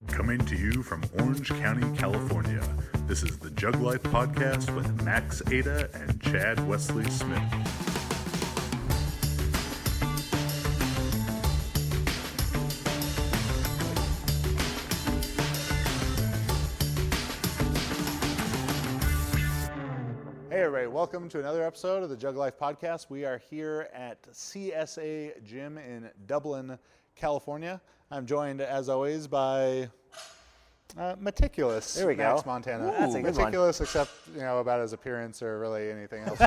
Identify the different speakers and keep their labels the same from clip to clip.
Speaker 1: Coming to you from Orange County, California, this is the Jug Life Podcast with Max Ada and Chad Wesley Smith. Hey everybody, welcome to another episode of the Jug Life Podcast. We are here at CSA Gym in Dublin, California. I'm joined, as always, by meticulous Max Montana.
Speaker 2: Ooh, that's a good
Speaker 1: meticulous, one. Except about his appearance or really anything else.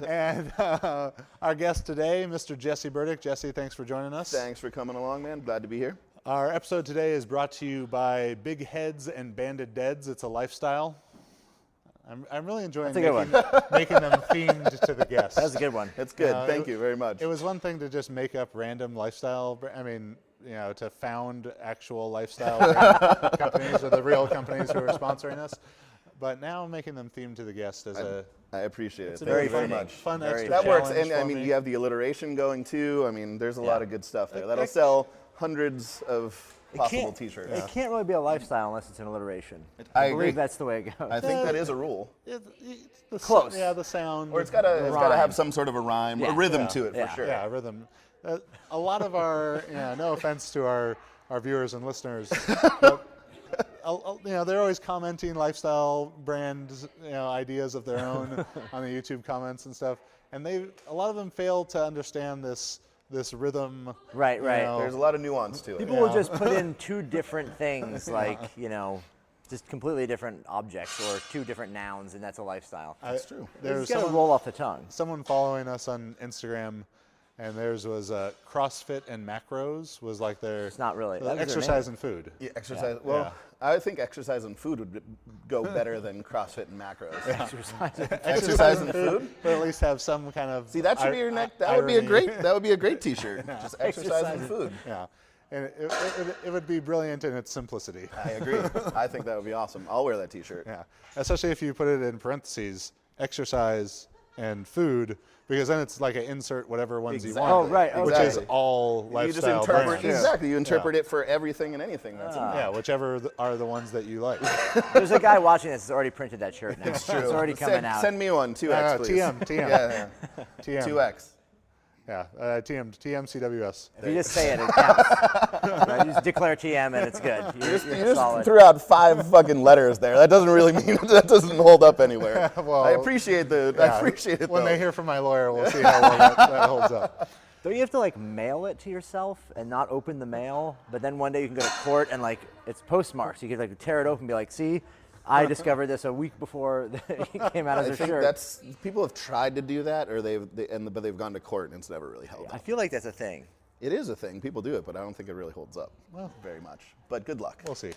Speaker 1: And our guest today, Mr. Jesse Burdick. Jesse, thanks for joining us.
Speaker 3: Thanks for coming along, man. Glad to be here.
Speaker 1: Our episode today is brought to you by Big Heads and Banded Deads. It's a lifestyle. I'm really enjoying making them themed to the guests.
Speaker 2: That's a good one.
Speaker 3: That's good. Thank you very much.
Speaker 1: It was one thing to just make up random lifestyle. To found actual lifestyle companies or the real companies who are sponsoring us. But now making them themed to the guest is
Speaker 3: I appreciate it.
Speaker 1: It's
Speaker 3: Thank you very much.
Speaker 1: Fun extra
Speaker 3: that works.
Speaker 1: challenge
Speaker 3: And
Speaker 1: for me.
Speaker 3: you have the alliteration going too. There's a lot of good stuff there. That'll sell hundreds of possible t-shirts.
Speaker 2: It can't really be a lifestyle unless it's an alliteration.
Speaker 3: I
Speaker 2: believe
Speaker 3: agree.
Speaker 2: that's the way it goes.
Speaker 3: I think that is a rule.
Speaker 2: Close.
Speaker 1: Yeah, the sound.
Speaker 3: Or it's got to have some sort of a rhyme, a rhythm to it for sure.
Speaker 1: Yeah, rhythm. A lot of our, no offense to our viewers and listeners, but, they're always commenting lifestyle brand ideas of their own on the YouTube comments and stuff, and a lot of them fail to understand this rhythm.
Speaker 2: Right.
Speaker 3: There's a lot of nuance to it.
Speaker 2: People will just put in two different things, just completely different objects or two different nouns, and that's a lifestyle.
Speaker 3: That's true.
Speaker 2: It's got to roll off the tongue.
Speaker 1: Someone following us on Instagram, and theirs was CrossFit and macros was like their.
Speaker 2: It's not really.
Speaker 1: Exercise and food.
Speaker 3: Yeah, exercise. Well, I think exercise and food would go better than CrossFit and macros.
Speaker 1: Yeah.
Speaker 3: Exercise and food,
Speaker 1: but at least have some kind of.
Speaker 3: See, that should be your neck. That would be a great. That would be a great T-shirt. Yeah. Just exercise and food.
Speaker 1: Yeah, and it would be brilliant in its simplicity.
Speaker 3: I agree. I think that would be awesome. I'll wear that T-shirt.
Speaker 1: Yeah, especially if you put it in parentheses, exercise and food. Because then it's like an insert whatever ones you want.
Speaker 2: Oh, right.
Speaker 1: Which is all lifestyle
Speaker 3: You just interpret
Speaker 1: brands.
Speaker 3: exactly. You interpret it for everything and anything that's in there.
Speaker 1: Yeah, whichever are the ones that you like.
Speaker 2: There's a guy watching this that's already printed that shirt now.
Speaker 3: It's true.
Speaker 2: It's already coming out.
Speaker 3: Send me one, 2X, please.
Speaker 1: TM.
Speaker 3: Yeah.
Speaker 1: TM.
Speaker 3: 2X.
Speaker 1: Yeah, TM CWS.
Speaker 2: If you just say it counts. Right? You just declare TM and it's good. You're
Speaker 3: You
Speaker 2: solid.
Speaker 3: just threw out 5 fucking letters there. That doesn't really mean that doesn't hold up anywhere.
Speaker 1: Well,
Speaker 3: I appreciate it.
Speaker 1: When
Speaker 3: though.
Speaker 1: they hear from my lawyer, we'll see how well that holds up.
Speaker 2: Don't you have to mail it to yourself and not open the mail? But then one day you can go to court and it's postmarked. So you can tear it open and be like, see, I discovered this a week before it came out as a shirt.
Speaker 3: I think people have tried to do that, or but they've gone to court and it's never really held up.
Speaker 2: I feel like that's a thing.
Speaker 3: It is a thing. People do it, but I don't think it really holds up very much. But good luck.
Speaker 1: We'll see.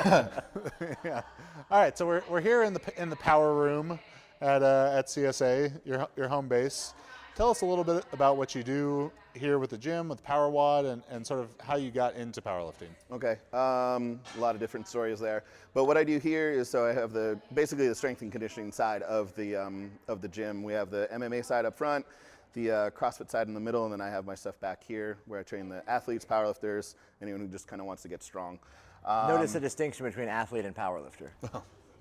Speaker 1: Yeah. All right. So we're here in the power room at CSA, your home base. Tell us a little bit about what you do here with the gym, with PowerWOD, and sort of how you got into powerlifting.
Speaker 3: Okay, a lot of different stories there. But what I do here is, so I have basically the strength and conditioning side of the gym. We have the MMA side up front, the CrossFit side in the middle, and then I have my stuff back here where I train the athletes, powerlifters, anyone who just kind of wants to get strong.
Speaker 2: Notice the distinction between athlete and powerlifter.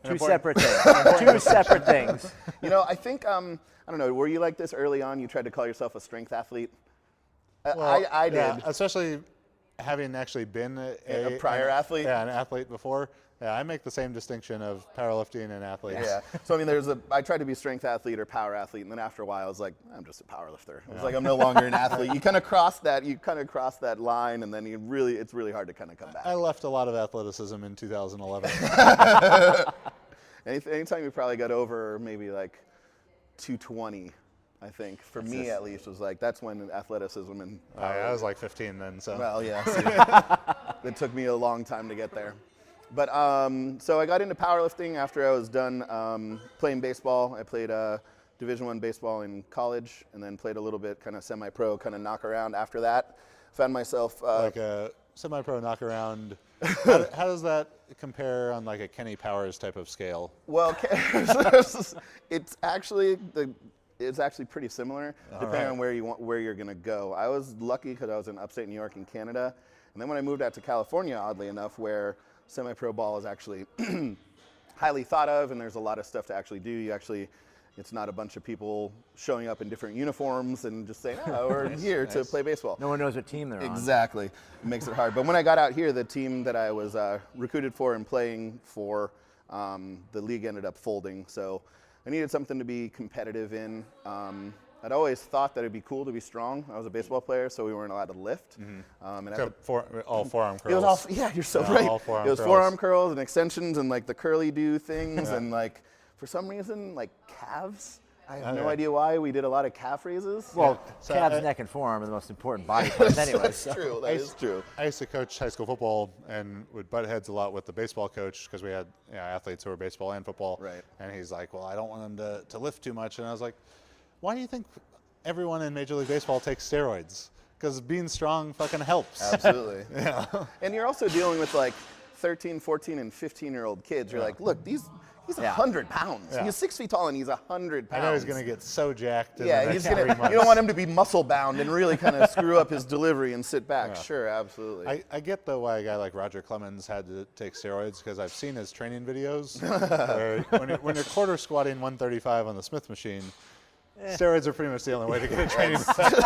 Speaker 2: Two separate things. Two separate things.
Speaker 3: I think, I don't know, were you like this early on? You tried to call yourself a strength athlete?
Speaker 1: Well,
Speaker 3: I did.
Speaker 1: Yeah, especially having actually been
Speaker 3: a prior athlete.
Speaker 1: Yeah, an athlete before. Yeah, I make the same distinction of powerlifting and athletes.
Speaker 3: Yeah. So I tried to be strength athlete or power athlete, and then after a while I was like, I'm just a powerlifter. I was like, I'm no longer an athlete. You kind of cross that line, and then it's really hard to kind of come back.
Speaker 1: I left a lot of athleticism in 2011.
Speaker 3: Anytime you probably got over maybe 220, I think, for me at least, was that's when athleticism and power.
Speaker 1: I was 15 then, so.
Speaker 3: Well, yeah. See, it took me a long time to get there. But so I got into powerlifting after I was done playing baseball. I played Division I baseball in college, and then played a little bit kind of semi-pro, kind of knock around after that. Found myself
Speaker 1: like a semi-pro knock around. How does that compare on a Kenny Powers type of scale?
Speaker 3: Well, it's actually pretty similar depending on where you're going to go. I was lucky because I was in upstate New York in Canada, And then when I moved out to California, oddly enough, where semi-pro ball is actually highly thought of, and there's a lot of stuff to actually do. It's not a bunch of people showing up in different uniforms and just saying, "Oh, we're here to play baseball."
Speaker 2: No one knows what team they're on.
Speaker 3: Exactly. It makes it hard. But when I got out here, the team that I was recruited for and playing for, the league ended up folding. So I needed something to be competitive in. I'd always thought that it'd be cool to be strong. I was a baseball player, so we weren't allowed to lift. And
Speaker 1: all forearm curls.
Speaker 3: it was all, yeah, you're so right.
Speaker 1: All forearm
Speaker 3: it was
Speaker 1: curls.
Speaker 3: forearm curls and extensions and like the curly do things and like for some reason like calves. I have no idea why. We did a lot of calf raises.
Speaker 2: Well, calves, neck, and forearm are the most important body parts anyway.
Speaker 3: That's true. That is true.
Speaker 1: I used to coach high school football and would butt heads a lot with the baseball coach because we had athletes who were baseball and football.
Speaker 3: Right.
Speaker 1: And he's like, well, I don't want them to lift too much. And I was like, why do you think everyone in Major League Baseball takes steroids? Because being strong fucking helps.
Speaker 3: Absolutely. And you're also dealing with like 13, 14, and 15-year-old kids. You're like, look, he's 100 pounds.
Speaker 1: Yeah.
Speaker 3: He's 6 feet tall and he's 100 pounds.
Speaker 1: I know he's going to get so jacked in the
Speaker 3: Yeah,
Speaker 1: next
Speaker 3: he's
Speaker 1: 3
Speaker 3: gonna.
Speaker 1: months.
Speaker 3: You don't want him to be muscle bound and really kind of screw up his delivery and sit back. Sure, absolutely.
Speaker 1: I get though why a guy like Roger Clemens had to take steroids because I've seen his training videos where when you're quarter squatting 135 on the Smith machine, steroids are pretty much the only way to get a training effect.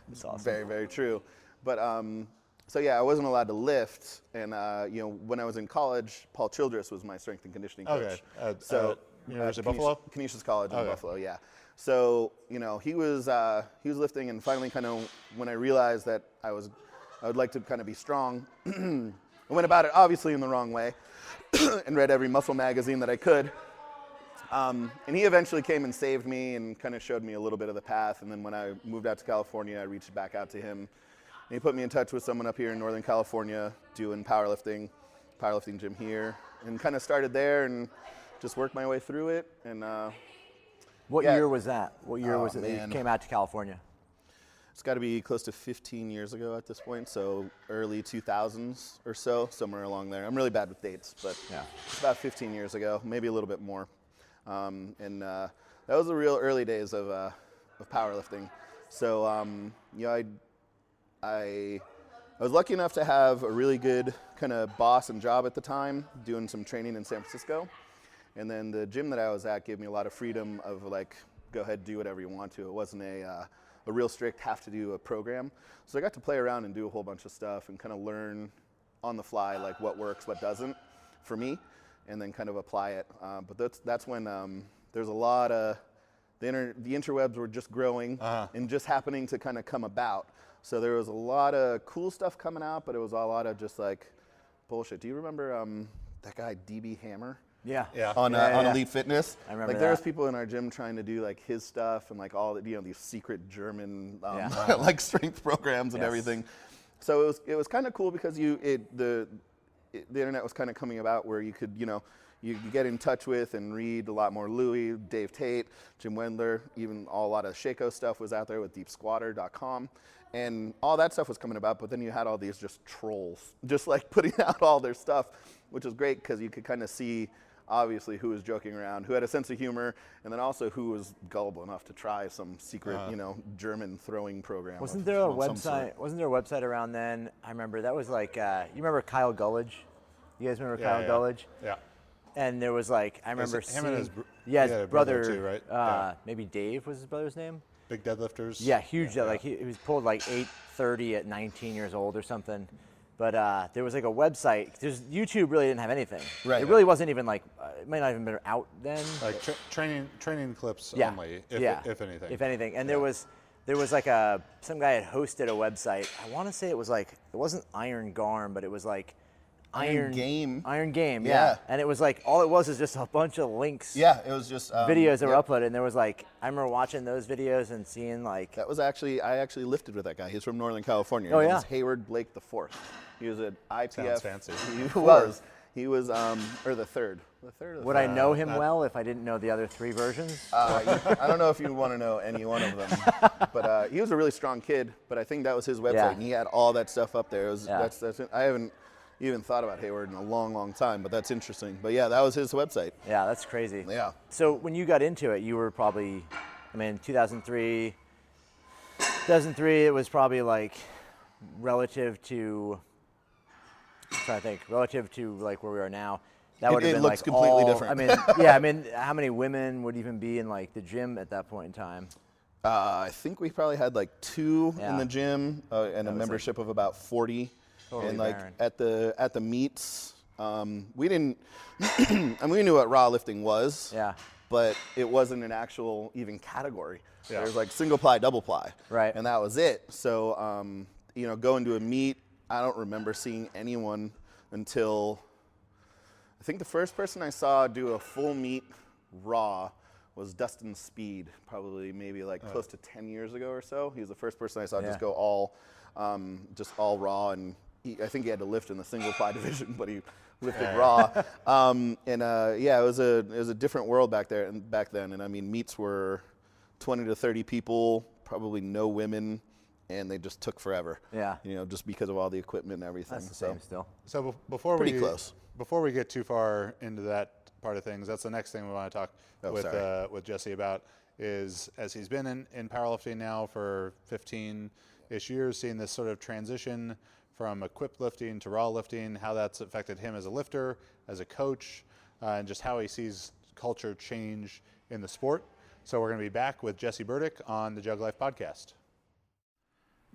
Speaker 2: That's awesome.
Speaker 3: Very, very true. But so yeah, I wasn't allowed to lift, and when I was in college, Paul Childress was my strength and conditioning coach.
Speaker 1: Okay. University of Buffalo?
Speaker 3: Canisius College in Buffalo, yeah. So he was lifting, and finally, kind of when I realized that I would like to kind of be strong, I went about it obviously in the wrong way, and read every muscle magazine that I could. And he eventually came and saved me and kind of showed me a little bit of the path. And then when I moved out to California, I reached back out to him. And he put me in touch with someone up here in Northern California doing powerlifting gym here, and kind of started there and just worked my way through it. And
Speaker 2: What year was that? What year was it that
Speaker 3: man.
Speaker 2: you came out to California?
Speaker 3: It's got to be close to 15 years ago at this point, so early 2000s or so, somewhere along there. I'm really bad with dates, but it's about 15 years ago, maybe a little bit more. That was the real early days of powerlifting. So I was lucky enough to have a really good kind of boss and job at the time, doing some training in San Francisco. And then the gym that I was at gave me a lot of freedom of like, go ahead, do whatever you want to. It wasn't a real strict have to do a program. So I got to play around and do a whole bunch of stuff and kind of learn on the fly like what works, what doesn't for me, and then kind of apply it. But that's when there's a lot of, the interwebs were just growing and just happening to kind of come about. So there was a lot of cool stuff coming out, but it was a lot of just like bullshit. Do you remember that guy DB Hammer?
Speaker 2: Yeah.
Speaker 3: On Elite Fitness.
Speaker 2: I remember
Speaker 3: like
Speaker 2: that.
Speaker 3: there was people in our gym trying to do like his stuff and like all the, these secret German like strength programs and everything. So it was kind of cool because the internet was kind of coming about where you could you get in touch with and read a lot more Louis, Dave Tate, Jim Wendler, even a lot of Shaco stuff was out there with deepsquatter.com. And all that stuff was coming about, but then you had all these just trolls, just like putting out all their stuff, which was great because you could kind of see obviously who was joking around, who had a sense of humor, and then also who was gullible enough to try some secret, German throwing program.
Speaker 2: Wasn't there a website around then? I remember that was like, you remember Kyle Gullidge? You guys remember Kyle Gullidge?
Speaker 1: Yeah.
Speaker 2: And there was like, I remember
Speaker 1: him and his
Speaker 2: his brother
Speaker 1: too, right?
Speaker 2: Maybe Dave was his brother's name.
Speaker 1: Big deadlifters.
Speaker 2: Yeah, huge. Like he was pulled like 830 at 19 years old or something. But there was like a website. YouTube really didn't have anything.
Speaker 3: Right.
Speaker 2: It really wasn't even like, it might not even been out then.
Speaker 1: Like training clips only, if anything.
Speaker 2: If anything. And there was like some guy had hosted a website. I want to say it was like, it wasn't Iron Garm, but it was like Iron Game. Iron Game, yeah. And it was like, all it was is just a bunch of links.
Speaker 3: Yeah, it was just
Speaker 2: videos that were uploaded. And there was like, I remember watching those videos and seeing like.
Speaker 3: That was actually, I actually lifted with that guy. He's from Northern California.
Speaker 2: Oh,
Speaker 3: His
Speaker 2: yeah.
Speaker 3: name is Hayward Blake the Fourth. He was an IPF.
Speaker 1: Sounds fancy.
Speaker 3: He was, or the third.
Speaker 2: Would I know him well if I didn't know the other three versions?
Speaker 3: I don't know if you want to know any one of them, but he was a really strong kid. But I think that was his website, and he had all that stuff up there. It was, that's I haven't even thought about Hayward in a long, long time, but that's interesting. But yeah, that was his website.
Speaker 2: Yeah, that's crazy.
Speaker 3: Yeah.
Speaker 2: So when you got into it, you were probably, 2003, it was probably like relative to, I'm trying to think, relative to like where we are now, that would have
Speaker 3: It
Speaker 2: been
Speaker 3: looks
Speaker 2: like
Speaker 3: completely
Speaker 2: all,
Speaker 3: different.
Speaker 2: I mean, yeah, I mean, how many women would even be in like the gym at that point in time?
Speaker 3: I think we probably had like 2 in
Speaker 2: Yeah.
Speaker 3: the gym and a membership of about 40.
Speaker 2: Totally
Speaker 3: and like
Speaker 2: barren.
Speaker 3: at the meets, we didn't. I mean, we knew what raw lifting was.
Speaker 2: Yeah.
Speaker 3: But it wasn't an actual even category.
Speaker 1: Yeah.
Speaker 3: There was like single ply, double ply.
Speaker 2: Right.
Speaker 3: And that was it. So going to a meet, I don't remember seeing anyone until I think the first person I saw do a full meet raw was Dustin Speed, probably maybe like close to 10 years ago or so. He was the first person I saw just go all raw, and I think he had to lift in the single ply division, but he lifted raw. It was a different world back then. And I mean, meets were 20 to 30 people, probably no women, and they just took forever.
Speaker 2: Yeah.
Speaker 3: Just because of all the equipment and everything.
Speaker 2: That's the same still.
Speaker 1: So before
Speaker 3: Pretty close.
Speaker 1: Before we get too far into that part of things, that's the next thing we want to talk with Jesse about, is as he's been in powerlifting now for 15-ish years, seeing this sort of transition from equipped lifting to raw lifting, how that's affected him as a lifter, as a coach, and just how he sees culture change in the sport. So we're going to be back with Jesse Burdick on the Jug Life podcast.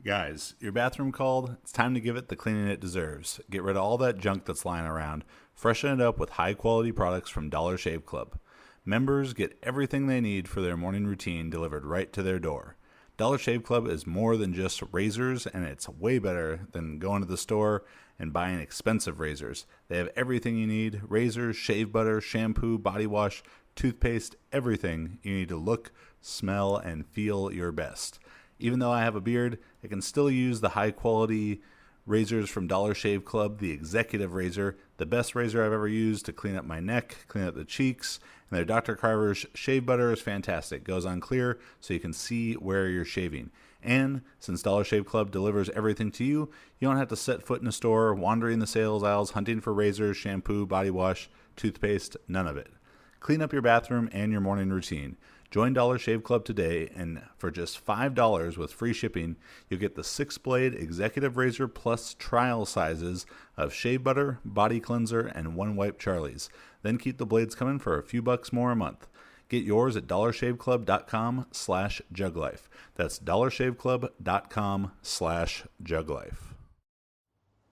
Speaker 4: Guys, your bathroom called? It's time to give it the cleaning it deserves. Get rid of all that junk that's lying around. Freshen it up with high-quality products from Dollar Shave Club. Members get everything they need for their morning routine delivered right to their door. Dollar Shave Club is more than just razors, and it's way better than going to the store and buying expensive razors. They have everything you need: razors, shave butter, shampoo, body wash, toothpaste, everything you need to look, smell, and feel your best. Even though I have a beard, I can still use the high-quality razors from Dollar Shave Club, the Executive Razor, the best razor I've ever used to clean up my neck, clean up the cheeks, and their Dr. Carver's shave butter is fantastic. Goes on clear so you can see where you're shaving. And since Dollar Shave Club delivers everything to you, you don't have to set foot in a store, wandering the sales aisles, hunting for razors, shampoo, body wash, toothpaste, none of it. Clean up your bathroom and your morning routine. Join Dollar Shave Club today, and for just $5 with free shipping, you'll get the 6-blade Executive Razor Plus trial sizes of shave butter, body cleanser, and One Wipe Charlie's. Then keep the blades coming for a few bucks more a month. Get yours at dollarshaveclub.com/juglife. That's dollarshaveclub.com/juglife.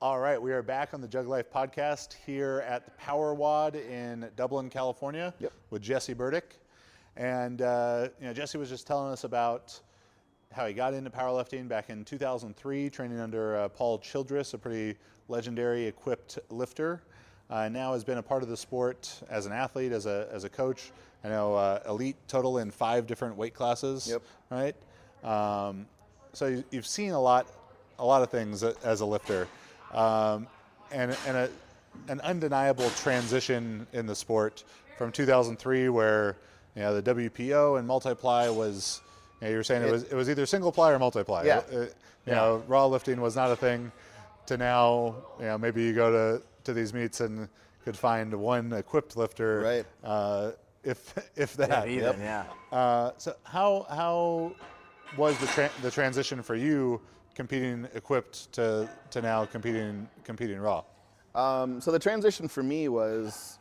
Speaker 1: All right, we are back on the Jug Life podcast here at the PowerWOD in Dublin, California, with Jesse Burdick. And Jesse was just telling us about how he got into powerlifting back in 2003, training under Paul Childress, a pretty legendary equipped lifter. Now has been a part of the sport as an athlete, as a coach. I know elite total in 5 different weight classes. Right. So you've seen a lot of things as a lifter, and an undeniable transition in the sport from 2003, where the WPO and multiply was, you were saying it was either single ply or multiply. Raw lifting was not a thing, to now, maybe you go to these meets and could find one equipped lifter, if that. So how was the transition for you, competing equipped to now competing raw?
Speaker 3: So the transition for me was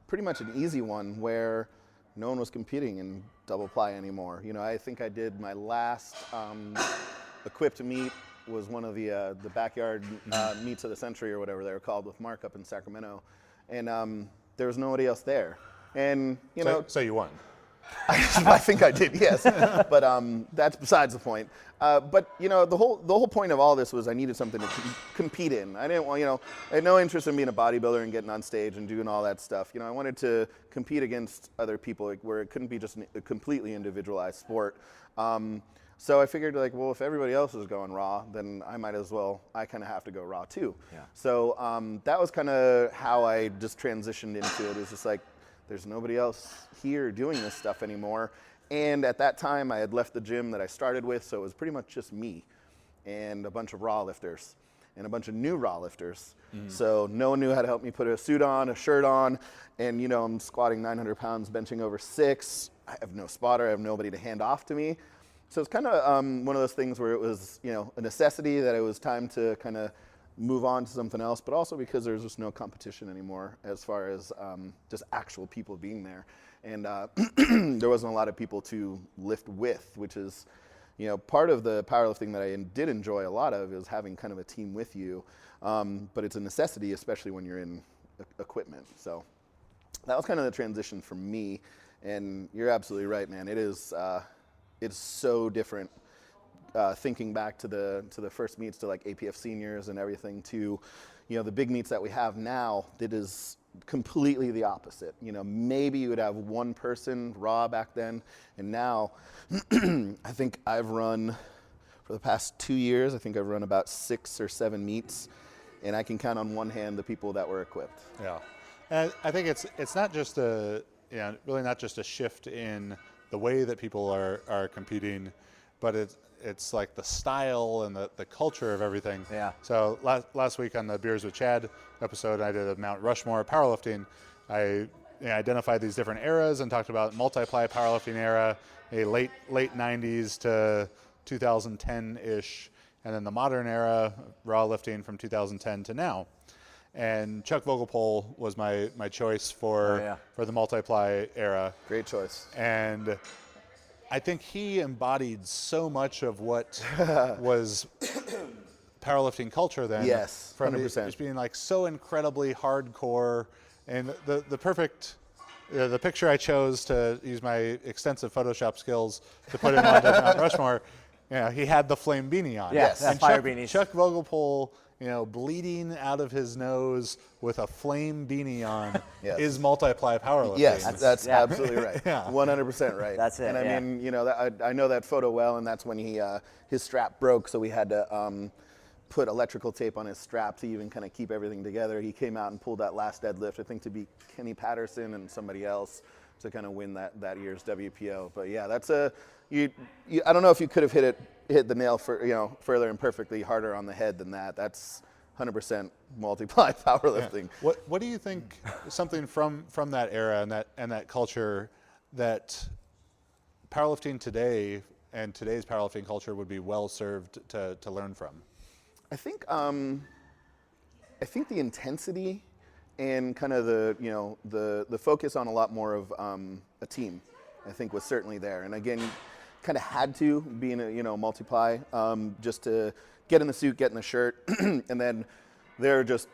Speaker 3: pretty much an easy one, where no one was competing in double ply anymore. I think I did my last equipped meet was one of the backyard meets of the century or whatever they were called, with Mark up in Sacramento, and there was nobody else there. And
Speaker 1: so you won.
Speaker 3: I think I did, yes, but that's besides the point. But the whole point of all this was I needed something to compete in. I didn't want, I had no interest in being a bodybuilder and getting on stage and doing all that stuff. I wanted to compete against other people, where it couldn't be just a completely individualized sport. So I figured, well, if everybody else is going raw, then I might as well. I kind of have to go raw too. So that was kind of how I just transitioned into it. It was just like, there's nobody else here doing this stuff anymore. And at that time, I had left the gym that I started with, so it was pretty much just me and a bunch of raw lifters and a bunch of new raw lifters. So no one knew how to help me put a suit on, a shirt on, and I'm squatting 900 pounds, benching over 6. I have no spotter. I have nobody to hand off to me. So it's kind of one of those things where it was, a necessity that it was time to kind of move on to something else, but also because there's just no competition anymore as far as just actual people being there. And there wasn't a lot of people to lift with, which is, part of the powerlifting that I did enjoy a lot of is having kind of a team with you. But it's a necessity, especially when you're in equipment. So that was kind of the transition for me. And you're absolutely right, man. It's so different thinking back to the first meets, to like APF seniors and everything, to the big meets that we have now. It is completely the opposite. Maybe you would have one person raw back then, and now I think I've run for the past 2 years. I think I've run about 6 or 7 meets, and I can count on one hand the people that were equipped.
Speaker 1: Yeah, and I think it's not just really not just a shift in the way that people are competing, but it's like the style and the culture of everything.
Speaker 2: Yeah.
Speaker 1: So last week on the Beers with Chad episode, I did a Mount Rushmore powerlifting. I identified these different eras and talked about multi-ply powerlifting era, a late 90s to 2010-ish, and then the modern era, raw lifting from 2010 to now. And Chuck Vogelpohl was my choice for the multi-ply era.
Speaker 3: Great choice.
Speaker 1: And I think he embodied so much of what was powerlifting culture then.
Speaker 3: Yes, 100%.
Speaker 1: From just being like so incredibly hardcore. And the perfect, the picture I chose to use my extensive Photoshop skills to put him on Mount Rushmore, he had the flame beanie on.
Speaker 2: Yes,
Speaker 1: and
Speaker 2: fire beanies.
Speaker 1: Chuck Vogelpohl, bleeding out of his nose with a flame beanie on is multi-ply powerlifting.
Speaker 3: Yes, that's absolutely right. 100% right.
Speaker 2: That's it.
Speaker 3: And I mean, I know that photo well, and that's when his strap broke, so we had to put electrical tape on his strap to even kind of keep everything together. He came out and pulled that last deadlift, I think, to beat Kenny Patterson and somebody else to kind of win that year's WPO. But yeah, that's I don't know if you could have hit the nail further and perfectly harder on the head than that. That's 100% multi-ply powerlifting.
Speaker 1: Yeah. What do you think something from that era and that culture that powerlifting today and today's powerlifting culture would be well served to learn from?
Speaker 3: I think the intensity and kind of the focus on a lot more of a team, I think, was certainly there. And again, kind of had to be in a multi-ply just to get in the suit, get in the shirt, and then there are just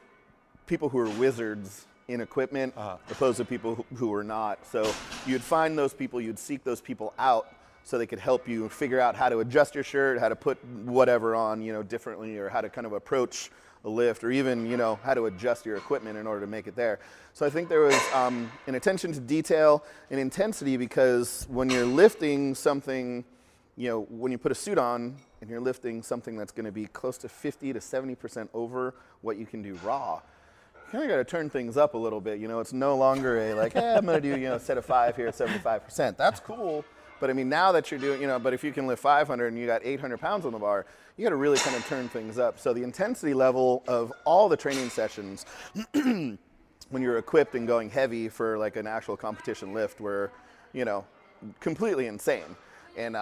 Speaker 3: people who are wizards in equipment opposed to people who were not. So you'd find those people, you'd seek those people out so they could help you figure out how to adjust your shirt, how to put whatever on, differently, or how to kind of approach a lift, or even, how to adjust your equipment in order to make it there. So I think there was an attention to detail and intensity, because when you're lifting something, when you put a suit on and you're lifting something that's going to be close to 50 to 70% over what you can do raw, you kind of got to turn things up a little bit. It's no longer a like, hey, I'm going to do, a set of 5 here at 75%. That's cool. But I mean, now that you're doing, but if you can lift 500 and you got 800 pounds on the bar, you got to really kind of turn things up. So the intensity level of all the training sessions when you're equipped and going heavy for like an actual competition lift were, completely insane. And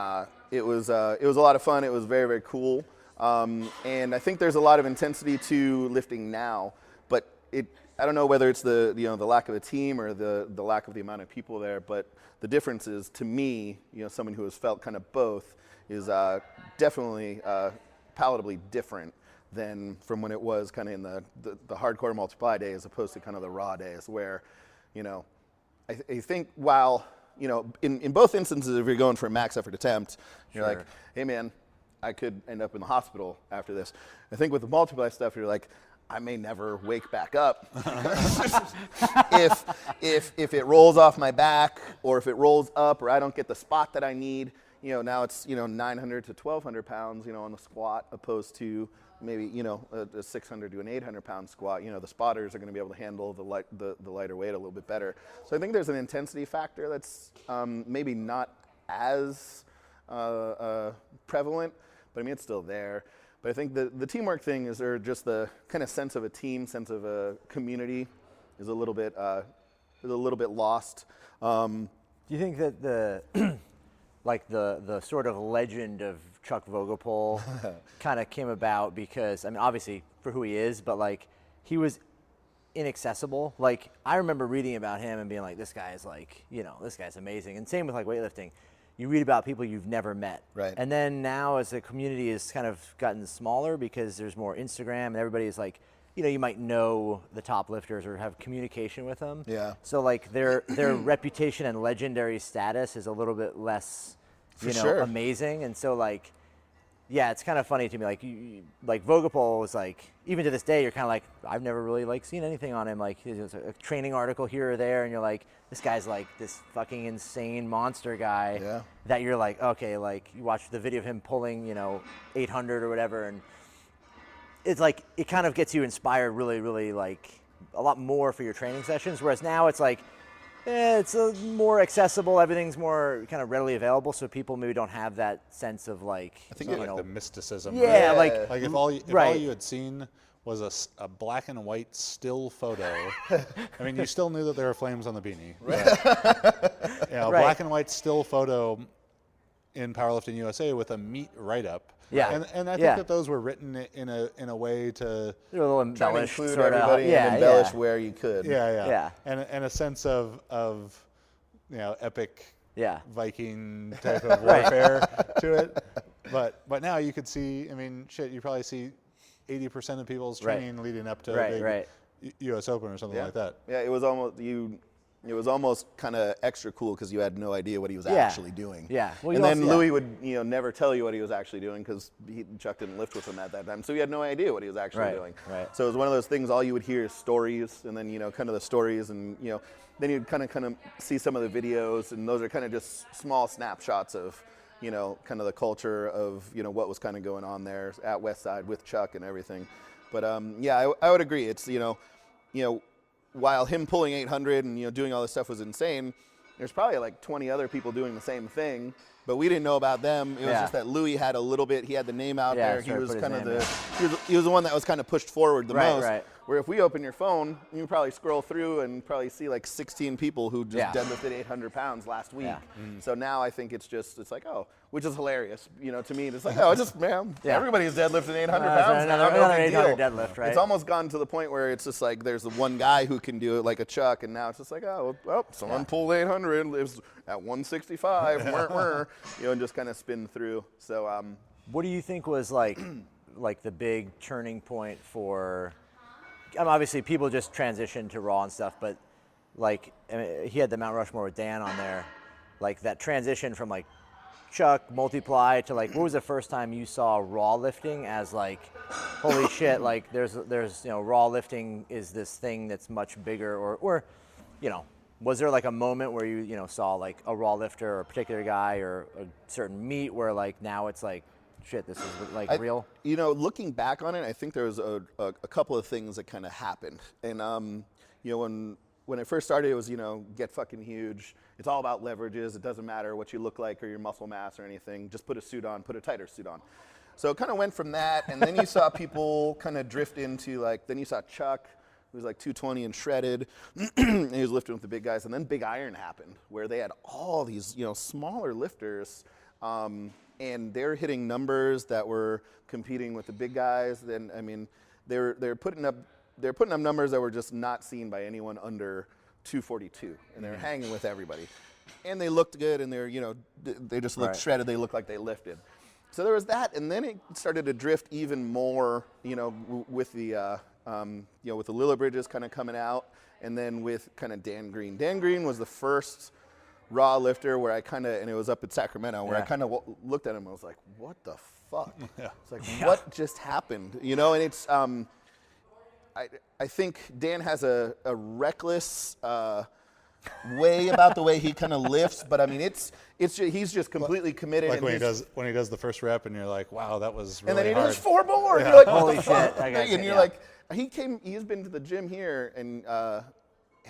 Speaker 3: it was a lot of fun. It was very, very cool. And I think there's a lot of intensity to lifting now, but I don't know whether it's the lack of a team or the lack of the amount of people there, but the difference is, to me, someone who has felt kind of both, is definitely palatably different than from when it was kind of in the hardcore multiply days, as opposed to kind of the raw days, where, I think while, in both instances, if you're going for a max effort attempt, you're like, hey man, I could end up in the hospital after this. I think with the multiply stuff, you're like, I may never wake back up if it rolls off my back, or if it rolls up, or I don't get the spot that I need. Now it's 900 to 1,200 pounds, on the squat, opposed to maybe a 600 to an 800 pound squat. The spotters are going to be able to handle the lighter weight a little bit better. So I think there's an intensity factor that's maybe not as prevalent, but I mean, it's still there. But I think the teamwork thing is, or just the kind of sense of a team, sense of a community, is a little bit lost.
Speaker 2: Do you think that like the sort of legend of Chuck Vogopol kind of came about because, I mean, obviously for who he is, but like he was inaccessible. Like I remember reading about him and being like, this guy is like, you know, this guy's amazing. And same with like weightlifting. You read about people you've never met.
Speaker 3: Right.
Speaker 2: And then now as the community has kind of gotten smaller because there's more Instagram and everybody is like, you know, you might know the top lifters or have communication with them.
Speaker 3: Yeah.
Speaker 2: So like their reputation and legendary status is a little bit less, you know,
Speaker 3: sure.
Speaker 2: amazing. And so like, yeah, it's kind of funny to me. Like, like Vogopol was like, even to this day, you're kind of like, I've never really like seen anything on him. Like, there's a training article here or there, and you're like, this guy's like this fucking insane monster guy.
Speaker 3: Yeah.
Speaker 2: That you're like, okay, like you watch the video of him pulling, you know, 800 or whatever, and it's like it kind of gets you inspired, really, really like a lot more for your training sessions. Whereas now it's like, it's more accessible. Everything's more kind of readily available, so people maybe don't have that sense of like,
Speaker 1: I think like the mysticism.
Speaker 2: yeah,
Speaker 1: right?
Speaker 2: like
Speaker 1: Like if all
Speaker 2: right.
Speaker 1: you had seen was a black and white still photo, I mean, you still knew that there were flames on the beanie. Right. Yeah, a
Speaker 2: Right.
Speaker 1: black and white still photo in Powerlifting USA with a meat write-up.
Speaker 2: Yeah.
Speaker 1: And I think
Speaker 2: Yeah.
Speaker 1: that those were written in a way to
Speaker 2: they're a little
Speaker 3: Trying to
Speaker 2: embellished,
Speaker 3: include
Speaker 2: sort of.
Speaker 3: everybody
Speaker 2: Yeah,
Speaker 3: and embellish
Speaker 2: yeah.
Speaker 3: where you could.
Speaker 2: Yeah.
Speaker 1: and a sense of you know, epic
Speaker 2: Yeah.
Speaker 1: Viking type of warfare to it. But now you could see, I mean, shit, you probably see 80% of people's
Speaker 2: Right.
Speaker 1: training leading up to
Speaker 2: Right,
Speaker 1: a big
Speaker 2: right.
Speaker 1: U.S. Open or something
Speaker 3: Yeah.
Speaker 1: like that.
Speaker 3: Yeah, it was almost kind of extra cool because you had no idea what he was
Speaker 2: Yeah.
Speaker 3: actually doing.
Speaker 2: Yeah. Well,
Speaker 3: and
Speaker 2: you
Speaker 3: then
Speaker 2: also- yeah.
Speaker 3: Louis would, you know, never tell you what he was actually doing because Chuck didn't lift with him at that time, so he had no idea what he was actually
Speaker 2: Right,
Speaker 3: doing.
Speaker 2: right.
Speaker 3: So it was one of those things. All you would hear is stories, and then, you know, kind of the stories, and, you know, then you'd kind of see some of the videos, and those are kind of just small snapshots of, you know, kind of the culture of, you know, what was kind of going on there at Westside with Chuck and everything. But yeah, I would agree. It's, you know, while him pulling 800 and, you know, doing all this stuff was insane, there's probably like 20 other people doing the same thing, but we didn't know about them. It was just that Louis had a little bit. He had the name out there. He was kind of he was the one that was kind of pushed forward the most.
Speaker 2: Right.
Speaker 3: Where if we open your phone, you can probably scroll through and probably see like 16 people who just deadlifted 800 pounds last week.
Speaker 2: Yeah.
Speaker 3: So now I think it's like, oh, which is hilarious. You know, to me, it's like, oh, it's just, man, everybody's deadlifting 800 pounds now.
Speaker 2: Another
Speaker 3: No big
Speaker 2: 800
Speaker 3: deal.
Speaker 2: deadlift, right?
Speaker 3: It's almost gone to the point where it's just like there's the one guy who can do it, like a Chuck, and now it's just like, oh, well, someone pulled 800, lives at 165, you know, and just kind of spin through. So,
Speaker 2: What do you think was like the big turning point for? Obviously, people just transitioned to Raw and stuff, but like I mean, he had the Mount Rushmore with Dan on there. Like that transition from like Chuck, Multiply to like, what was the first time you saw Raw lifting as like, holy shit, like there's you know, Raw lifting is this thing that's much bigger, or you know, was there like a moment where you know, saw like a Raw lifter or a particular guy or a certain meet where like now it's like, shit, this is like real?
Speaker 3: You know, looking back on it, I think there was a couple of things that kind of happened. And, you know, when it first started, it was, you know, get fucking huge. It's all about leverages. It doesn't matter what you look like or your muscle mass or anything. Just put a suit on, put a tighter suit on. So it kind of went from that. And then you saw people kind of drift into like, then you saw Chuck, who was like 220 and shredded. And he was lifting with the big guys. And then Big Iron happened, where they had all these, you know, smaller lifters. And they're hitting numbers that were competing with the big guys. Then I mean, they're putting up numbers that were just not seen by anyone under 242, and they're hanging with everybody. And they looked good, and they're, you know, they just looked shredded. They looked like they lifted. So there was that, and then it started to drift even more, you know, with the you know, with the Lilla Bridges kind of coming out, and then with kind of Dan Green. Dan Green was the first Raw lifter where I kind of, and it was up at Sacramento, where I kind of looked at him and I was like, what the fuck? It's like, what just happened? You know, and it's, I think Dan has a reckless way about the way he kind of lifts, but I mean, he's just completely committed.
Speaker 1: Like
Speaker 3: and
Speaker 1: when he does the first rep and you're like, wow, that was really
Speaker 3: and then he
Speaker 1: hard.
Speaker 3: does 4 more. And you're like,
Speaker 2: Holy
Speaker 3: what the fuck?
Speaker 2: shit, I gotta say,
Speaker 3: And you're
Speaker 2: yeah.
Speaker 3: like, he's been to the gym here, and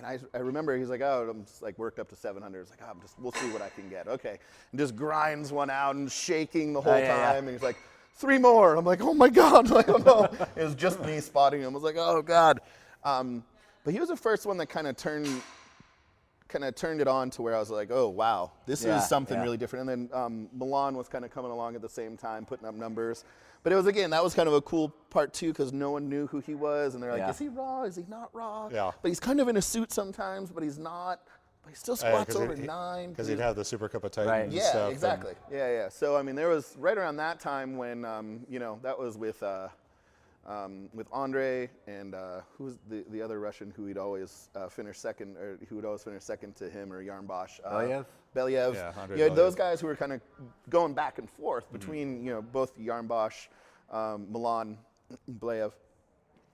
Speaker 3: I remember he's like, oh, I'm just like worked up to 700. It's like, oh, we'll see what I can get. Okay. And just grinds one out and shaking the whole time. And he's like, 3 more. I'm like, oh my God. Like, oh no. It was just me spotting him. I was like, oh God. But he was the first one that kind of kind of turned it on to where I was like, oh wow, this
Speaker 2: Yeah,
Speaker 3: is something
Speaker 2: yeah.
Speaker 3: really different. And then Milan was kind of coming along at the same time, putting up numbers. But it was, again, that was kind of a cool part too, because no one knew who he was, and they're like,
Speaker 2: Yeah.
Speaker 3: is he raw? Is he not raw?
Speaker 1: Yeah.
Speaker 3: But he's kind of in a suit sometimes, but he's not. But he still squats over 9.
Speaker 1: Because he'd have the Super Cup of Titans
Speaker 2: Right.
Speaker 1: and
Speaker 3: Yeah,
Speaker 1: stuff.
Speaker 3: exactly. Yeah. So I mean, there was right around that time when that was with Andre and who's the other Russian who he'd always finish second, or who would always finish second to him, or Yarmbosh. Belyaev.
Speaker 1: Yeah, Andre
Speaker 3: You had those
Speaker 1: Belyaev.
Speaker 3: guys who were kind of going back and forth between both Yarmbosh, Milan, Belyaev.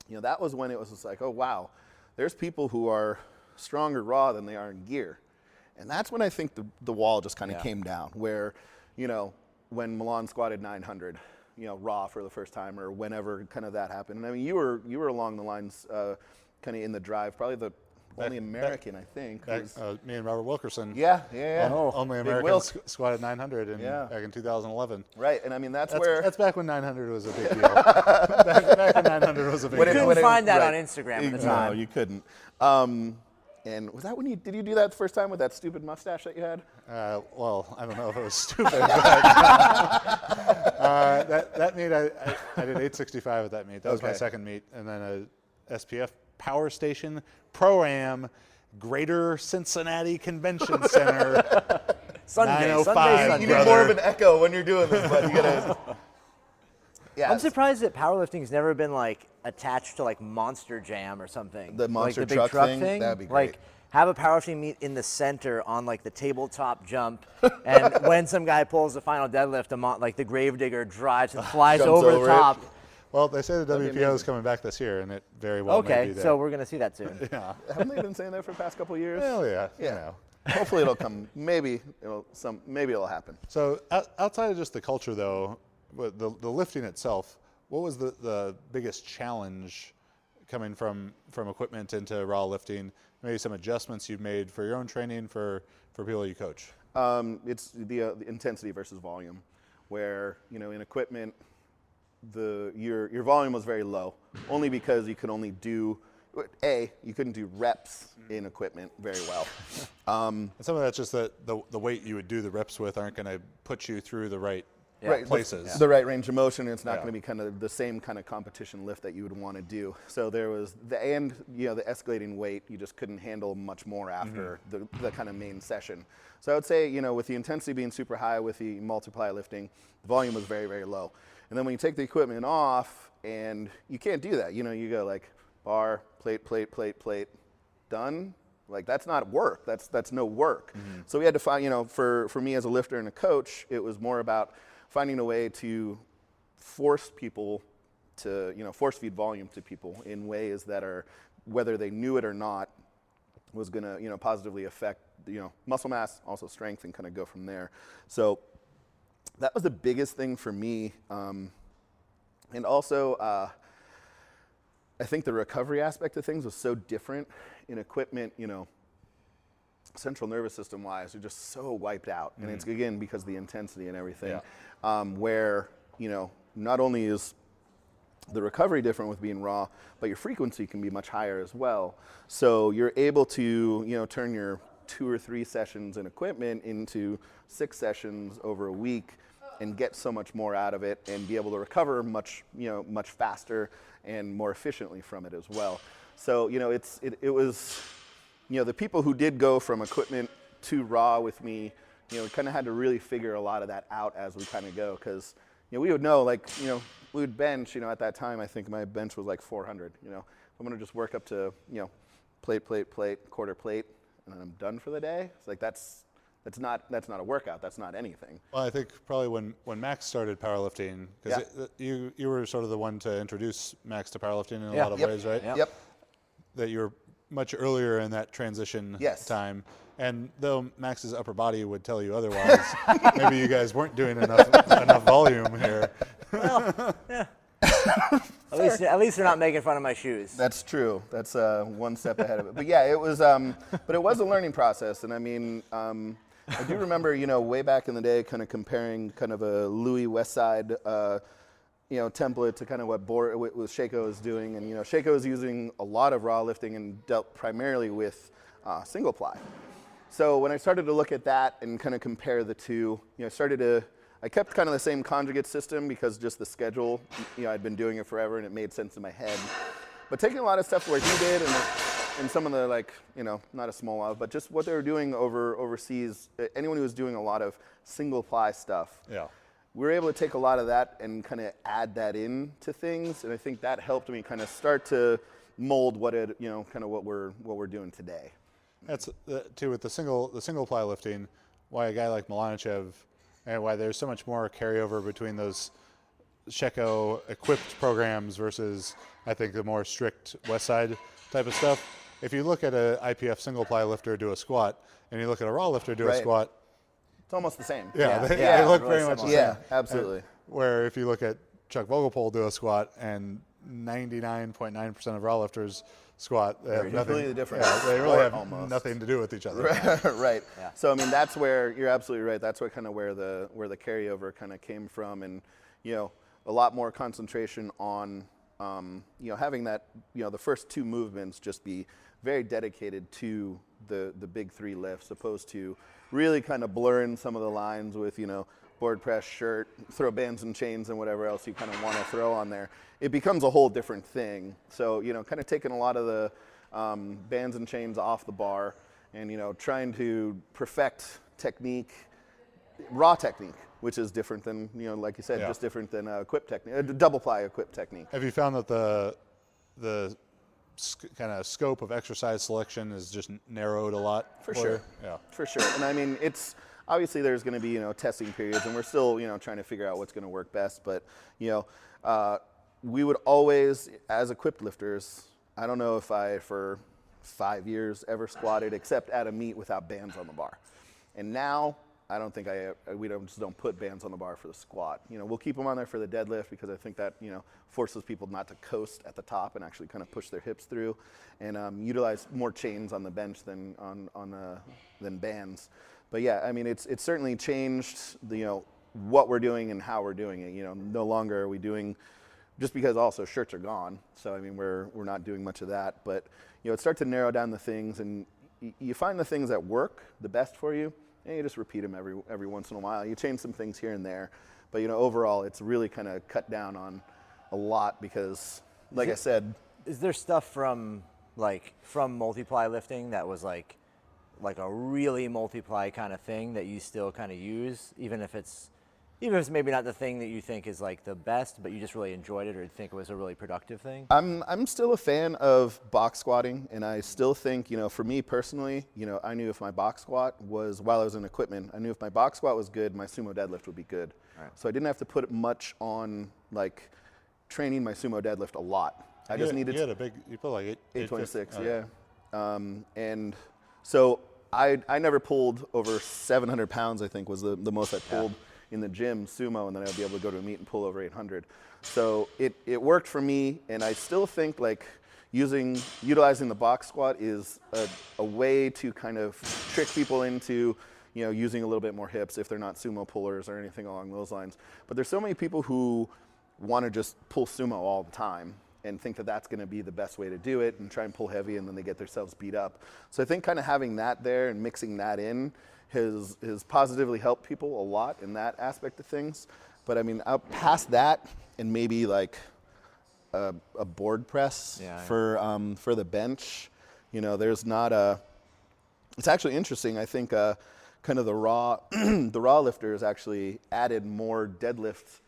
Speaker 3: That was when it was just like, oh wow, there's people who are stronger raw than they are in gear. And that's when I think the wall just kind of came down, where, when Milan squatted 900, raw for the first time, or whenever kind of that happened. And I mean, you were along the lines, kind of in the drive, probably the only American, I think.
Speaker 1: Me and Robert Wilkerson.
Speaker 3: Yeah.
Speaker 1: Only
Speaker 3: Big
Speaker 1: American
Speaker 3: Wilk.
Speaker 1: squatted 900 back in 2011.
Speaker 3: Right, and I mean, that's
Speaker 1: That's back when 900 was a big deal. back when 900 was a big
Speaker 2: You
Speaker 1: deal.
Speaker 2: couldn't find that
Speaker 3: right.
Speaker 2: on Instagram at the
Speaker 3: No,
Speaker 2: time.
Speaker 3: you couldn't. And was that when did you do that the first time with that stupid mustache that you had?
Speaker 1: Well, I don't know if it was stupid, but that meet, I did 865 at that meet. That was my
Speaker 3: Okay.
Speaker 1: second meet. And then a SPF Power Station Pro-Am Greater Cincinnati Convention Center.
Speaker 2: Sunday,
Speaker 1: 905,
Speaker 3: You
Speaker 1: brother.
Speaker 3: need more of an echo when you're doing this, but you gotta. Yeah,
Speaker 2: I'm surprised that powerlifting's never been like attached to like Monster Jam or something.
Speaker 3: The monster
Speaker 2: like the big
Speaker 3: truck
Speaker 2: truck
Speaker 3: thing?
Speaker 2: thing.
Speaker 3: That'd be great.
Speaker 2: Like have a powerlifting meet in the center on like the tabletop jump, and when some guy pulls the final deadlift, like the gravedigger drives and flies
Speaker 3: Jumps
Speaker 2: over the
Speaker 3: over it.
Speaker 2: top.
Speaker 1: Well, they say the
Speaker 3: be
Speaker 1: WPO is
Speaker 3: amazing.
Speaker 1: coming back this year, and it very well may be
Speaker 2: Okay,
Speaker 1: there.
Speaker 2: so we're gonna see that soon.
Speaker 1: Yeah.
Speaker 3: Haven't they been saying that for the past couple of years?
Speaker 1: Hell yeah.
Speaker 3: Yeah. Hopefully it'll come. Maybe it'll happen.
Speaker 1: So outside of just the culture, though, with the lifting itself, what was the biggest challenge coming from equipment into raw lifting? Maybe some adjustments you've made for your own training for people you coach.
Speaker 3: It's the intensity versus volume, where in equipment, your volume was very low, only because you could only do you couldn't do reps in equipment very well.
Speaker 1: And some of that's just that the weight you would do the reps with aren't going to put you through the right
Speaker 3: Right,
Speaker 1: places.
Speaker 3: the right range of motion, and it's not
Speaker 1: Yeah.
Speaker 3: going to be kind of the same kind of competition lift that you would want to do. So there was the escalating weight, you just couldn't handle much more after the kind of main session. So I would say, with the intensity being super high with the multiply lifting, the volume was very, very low. And then when you take the equipment off, and you can't do that, you go like bar, plate, plate, plate, plate, done. Like that's not work. That's no work. So we had to find, for me as a lifter and a coach, it was more about finding a way to force people to, force feed volume to people in ways that are, whether they knew it or not, was going to, positively affect, muscle mass, also strength, and kind of go from there. So that was the biggest thing for me. And also, I think the recovery aspect of things was so different in equipment, central nervous system wise, you're just so wiped out. And it's again because of the intensity and everything, where, not only is the recovery different with being raw, but your frequency can be much higher as well. So you're able to, turn your 2 or 3 sessions in equipment into 6 sessions over a week and get so much more out of it and be able to recover much faster and more efficiently from it as well. So, it was, the people who did go from equipment to raw with me, kind of had to really figure a lot of that out as we kind of go, because, we would know, like, we would bench, at that time, I think my bench was like 400, I'm going to just work up to, plate, plate, plate, quarter plate, and then I'm done for the day. It's like, that's not a workout. That's not anything.
Speaker 1: Well, I think probably when Max started powerlifting, because you were sort of the one to introduce Max to powerlifting in a lot of ways, right?
Speaker 3: Yep.
Speaker 1: That you were much earlier in that transition time. And though Max's upper body would tell you otherwise, maybe you guys weren't doing enough volume here.
Speaker 2: Well, yeah. At least they're not making fun of my shoes.
Speaker 3: That's true. That's one step ahead of it. But yeah, it was. But it was a learning process, and I mean, I do remember, way back in the day, kind of comparing kind of a Louis Westside, template to kind of what Shaco is doing, and Shaco is using a lot of raw lifting and dealt primarily with single ply. So when I started to look at that and kind of compare the two, I kept kind of the same conjugate system because just the schedule, I'd been doing it forever and it made sense in my head. But taking a lot of stuff where he did and some of the not a small lot, but just what they were doing overseas, anyone who was doing a lot of single ply stuff.
Speaker 1: Yeah.
Speaker 3: We were able to take a lot of that and kind of add that in to things, and I think that helped me kind of start to mold what we're doing today.
Speaker 1: That's too with the single ply lifting, why a guy like Milanichev, and why there's so much more carryover between those Checo equipped programs versus I think the more strict West Side type of stuff. If you look at a IPF single ply lifter do a squat, and you look at a raw lifter do a squat,
Speaker 3: it's almost the same.
Speaker 1: Yeah, they look
Speaker 2: really
Speaker 1: very much the same.
Speaker 3: Yeah, absolutely.
Speaker 1: And where if you look at Chuck Vogelpohl do a squat and 99.9% of raw lifters squat, they have nothing.
Speaker 3: Completely different.
Speaker 1: Yeah, they really have
Speaker 3: almost.
Speaker 1: nothing to do with each other.
Speaker 3: Right.
Speaker 2: Yeah.
Speaker 3: So I mean, that's where you're absolutely right. That's what kind of where the carryover kind of came from, and a lot more concentration on having that the first two movements just be very dedicated to the big three lifts, opposed to really kind of blurring some of the lines with board press, shirt, throw bands and chains, and whatever else you kind of want to throw on there. It becomes a whole different thing. So kind of taking a lot of the bands and chains off the bar, and trying to perfect technique, raw technique, which is different than like you said, just different than equip technique, double ply equip technique.
Speaker 1: Have you found that the kind of scope of exercise selection is just narrowed a lot?
Speaker 3: For sure.
Speaker 1: Yeah.
Speaker 3: For sure. And I mean, it's obviously there's going to be testing periods, and we're still trying to figure out what's going to work best. But we would always, as equipped lifters, I don't know if I for 5 years ever squatted except at a meet without bands on the bar. And now I don't think we just don't put bands on the bar for the squat. We'll keep them on there for the deadlift because I think that forces people not to coast at the top and actually kind of push their hips through, and utilize more chains on the bench than than bands. But yeah, I mean it's certainly changed what we're doing and how we're doing it. No longer are we doing, just because also shirts are gone. So I mean we're not doing much of that. But it starts to narrow down the things, and you find the things that work the best for you. And you just repeat them every once in a while. You change some things here and there, but overall, it's really kind of cut down on a lot because, like I said,
Speaker 2: is there stuff from multiply lifting that was like a really multiply kind of thing that you still kind of use, even if it's maybe not the thing that you think is like the best, but you just really enjoyed it or think it was a really productive thing?
Speaker 3: I'm still a fan of box squatting, and I still think, for me personally, I knew if my box squat was, while I was in equipment, I knew if my box squat was good, my sumo deadlift would be good. Right. So I didn't have to put much on training my sumo deadlift a lot. I just needed.
Speaker 1: You put like
Speaker 3: 826,
Speaker 1: oh,
Speaker 3: yeah. And so I never pulled over 700 pounds, I think was the most I pulled in the gym, sumo, and then I'd be able to go to a meet and pull over 800. So it worked for me, and I still think utilizing the box squat is a way to kind of trick people into using a little bit more hips if they're not sumo pullers or anything along those lines. But there's so many people who want to just pull sumo all the time and think that that's going to be the best way to do it and try and pull heavy, and then they get themselves beat up. So I think kind of having that there and mixing that in has positively helped people a lot in that aspect of things. But I mean, out past that, and maybe like a board press for the bench, there's not a. It's actually interesting. I think kind of the raw lifters actually added more deadlift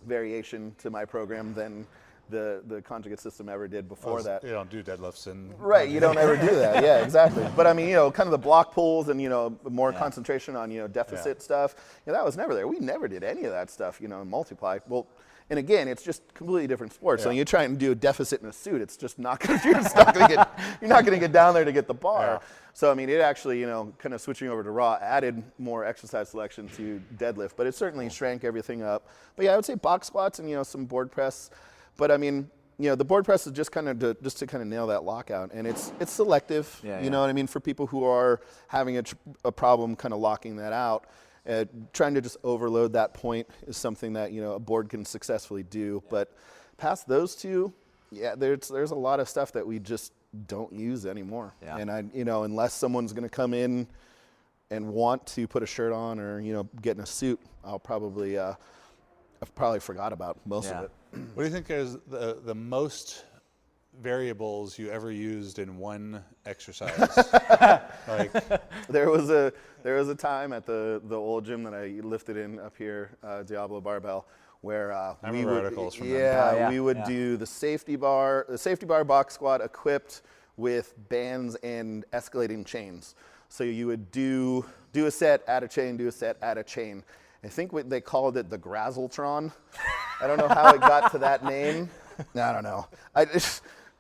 Speaker 3: variation to my program than the conjugate system ever did before that.
Speaker 1: You don't do deadlifts and
Speaker 3: right. You don't ever do that. Yeah, exactly. But I mean, kind of the block pulls and more concentration on deficit stuff. That was never there. We never did any of that stuff. In multiply. Well, and again, it's just completely different sports. So you try and do a deficit in a suit, it's just not going to. You're not going to get down there to get the bar. Yeah. So I mean, it actually kind of switching over to raw added more exercise selection to deadlift, but it certainly shrank everything up. But yeah, I would say box squats and some board press. But I mean, the board press is just kind of just to kind of nail that lockout, and it's selective. You know what I mean, for people who are having a problem kind of locking that out. Trying to just overload that point is something that a board can successfully do. But past those two, Yeah, there's a lot of stuff that we just don't use anymore.
Speaker 2: Yeah.
Speaker 3: And unless someone's going to come in and want to put a shirt on or get in a suit, I've probably forgot about most of it.
Speaker 1: What do you think is the most variables you ever used in one exercise? Like,
Speaker 3: there was a time at the old gym that I lifted in up here, Diablo Barbell, where we would
Speaker 1: articles from them.
Speaker 3: we would do the safety bar box squat equipped with bands and escalating chains. So you would do a set, add a chain, do a set, add a chain. I think they called it the Grazzletron. I don't know how it got to that name. I don't know.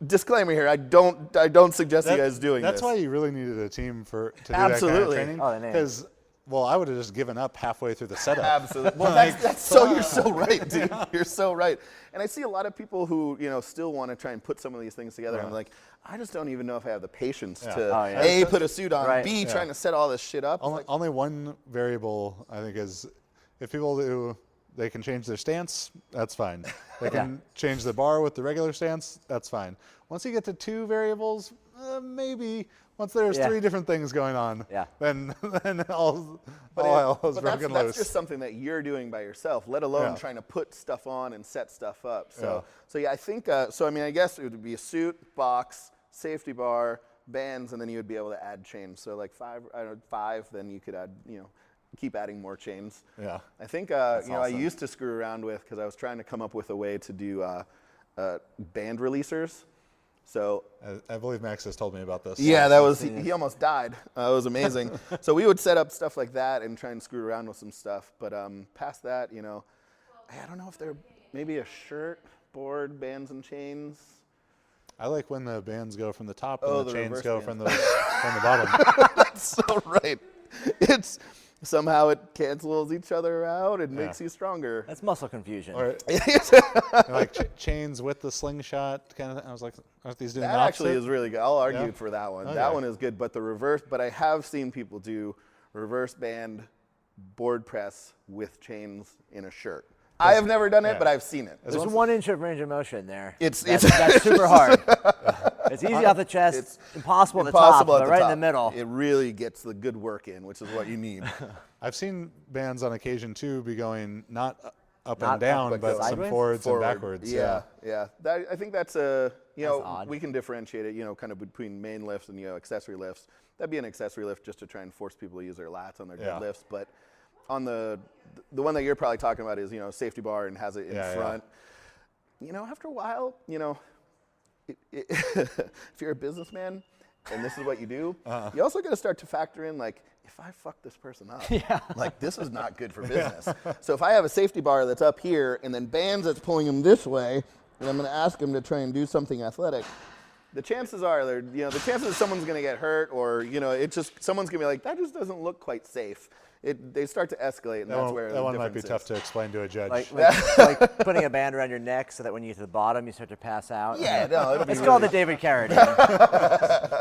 Speaker 3: Disclaimer here: I don't suggest you guys doing this.
Speaker 1: That's why you really needed a team to do
Speaker 3: Absolutely.
Speaker 1: that kind of training. Because, I would have just given up halfway through the setup.
Speaker 3: Absolutely. Well, you're so right, dude. You're so right. And I see a lot of people who still want to try and put some of these things together.
Speaker 1: Right.
Speaker 3: I'm like, I just don't even know if I have the patience
Speaker 1: Yeah.
Speaker 3: to
Speaker 2: Oh,
Speaker 3: put a suit on,
Speaker 2: Right.
Speaker 3: B, trying to set all this shit up.
Speaker 1: Only one variable, I think, is if people they can change their stance, that's fine. They can change the bar with the regular stance, that's fine. Once you get to two variables, maybe once there's three different things going on, then all hell is broken loose.
Speaker 3: That's just something that you're doing by yourself, let alone trying to put stuff on and set stuff up. So I think, I guess it would be a suit, box, safety bar, bands, and then you would be able to add chains. So like five, then you could add, keep adding more chains.
Speaker 1: Yeah.
Speaker 3: I think,
Speaker 2: awesome.
Speaker 3: I used to screw around with, because I was trying to come up with a way to do band releasers. So
Speaker 1: I believe Max has told me about this.
Speaker 3: yeah, that was he almost died. It was amazing. So we would set up stuff like that and try and screw around with some stuff. But past that, I don't know if they're maybe a shirt, board, bands and chains.
Speaker 1: I like when the bands go from the top and the chains
Speaker 3: reverse
Speaker 1: go
Speaker 3: bands.
Speaker 1: from the bottom.
Speaker 3: That's so right. It's somehow it cancels each other out and makes you stronger.
Speaker 2: That's muscle confusion.
Speaker 1: Or like chains with the slingshot kind of thing. I was like, aren't these doing
Speaker 3: That
Speaker 1: the opposite?
Speaker 3: actually is really good. I'll argue for that one.
Speaker 1: Okay.
Speaker 3: That one is good, but the reverse. But I have seen people do reverse band board press with chains in a shirt. I have never done it, but I've seen it.
Speaker 2: There's 1 inch of range of motion there.
Speaker 3: That's
Speaker 2: super hard. It's easy off the chest. It's impossible at the top, but right in the middle.
Speaker 3: It really gets the good work in, which is what you need.
Speaker 1: I've seen bands on occasion too be going not up
Speaker 2: Not
Speaker 1: and down,
Speaker 2: up,
Speaker 1: but some
Speaker 2: sideways?
Speaker 1: forwards and backwards.
Speaker 3: Yeah. I think that's
Speaker 2: odd.
Speaker 3: we can differentiate it, kind of between main lifts and accessory lifts. That'd be an accessory lift just to try and force people to use their lats on their deadlifts. But on the one that you're probably talking about is safety bar and has it in front. After a while, if you're a businessman and this is what you do, you also got to start to factor in like, if I fuck this person up, like this is not good for business. So if I have a safety bar that's up here and then bands that's pulling him this way, and I'm going to ask him to try and do something athletic, the chances are the chances someone's going to get hurt or someone's going to be like, that just doesn't look quite safe. They start to escalate, and that's where
Speaker 1: that one might be
Speaker 3: difference
Speaker 1: tough
Speaker 3: is.
Speaker 1: to explain to a judge.
Speaker 2: Like putting a band around your neck so that when you get to the bottom, you start to pass out.
Speaker 3: Yeah, no, it'll be
Speaker 2: It's called the David Carradine.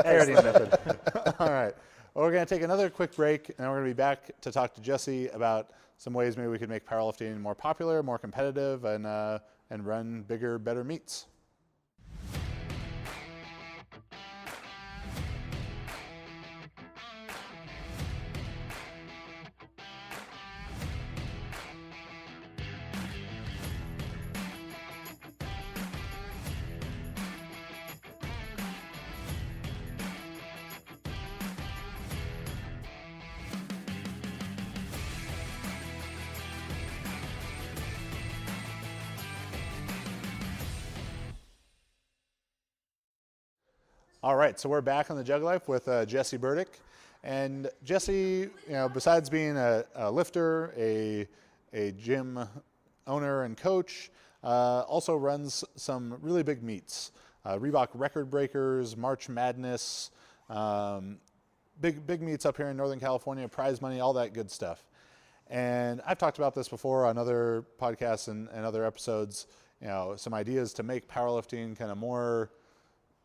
Speaker 1: Carradine method. All right. Well, we're going to take another quick break, and then we're going to be back to talk to Jesse about some ways maybe we could make powerlifting more popular, more competitive, and run bigger, better meets. All right, so we're back on the Jug Life with Jesse Burdick. And Jesse, besides being a lifter, a gym owner and coach, also runs some really big meets. Reebok Record Breakers, March Madness, big meets up here in Northern California, prize money, all that good stuff. And I've talked about this before on other podcasts and other episodes, some ideas to make powerlifting kind of more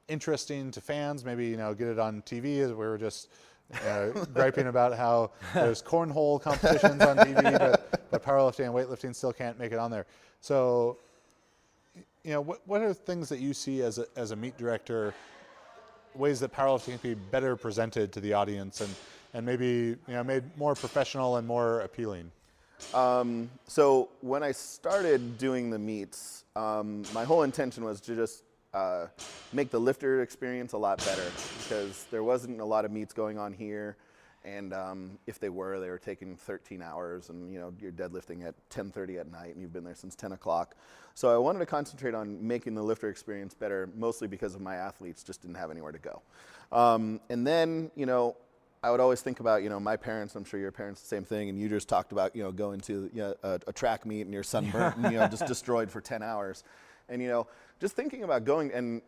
Speaker 1: interesting to fans, maybe get it on TV, as we were just griping about how there's cornhole competitions on TV, but powerlifting and weightlifting still can't make it on there. So what are things that you see as a meet director, ways that powerlifting can be better presented to the audience and maybe made more professional and more appealing?
Speaker 3: So when I started doing the meets, my whole intention was to just make the lifter experience a lot better, because there wasn't a lot of meets going on here, and if they were taking 13 hours, and you're deadlifting at 10:30 at night, and you've been there since 10 o'clock. So I wanted to concentrate on making the lifter experience better, mostly because of my athletes just didn't have anywhere to go. And then, I would always think about, my parents. I'm sure your parents the same thing, and you just talked about, going to a track meet and you're sunburnt and just destroyed for 10 hours. And, just thinking about going and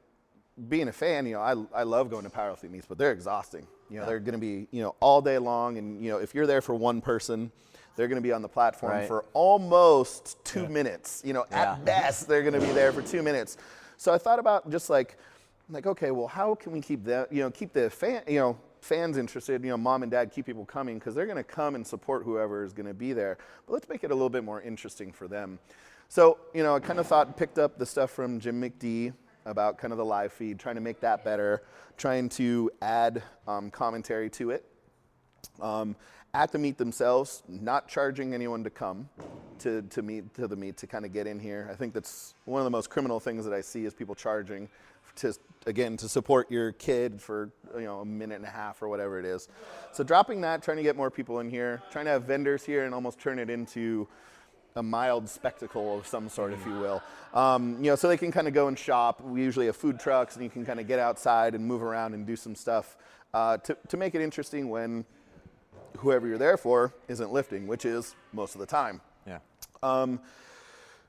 Speaker 3: being a fan, I love going to powerlifting meets, but they're exhausting. They're going to be, all day long, and, if you're there for one person, they're going to be on the platform for almost 2 minutes. At best, they're going to be there for 2 minutes. So I thought about just like, okay, well, how can we keep that, keep the fans interested, mom and dad, keep people coming, because they're going to come and support whoever is going to be there. But let's make it a little bit more interesting for them. So, I kind of picked up the stuff from Jim McD about kind of the live feed, trying to make that better, trying to add commentary to it. At the meet themselves, not charging anyone to come to the meet to kind of get in here. I think that's one of the most criminal things that I see, is people charging to support your kid for a minute and a half or whatever it is. So dropping that, trying to get more people in here, trying to have vendors here and almost turn it into a mild spectacle of some sort, if you will. So they can kind of go and shop. We usually have food trucks, and you can kind of get outside and move around and do some stuff to make it interesting when whoever you're there for isn't lifting, which is most of the time.
Speaker 2: Yeah.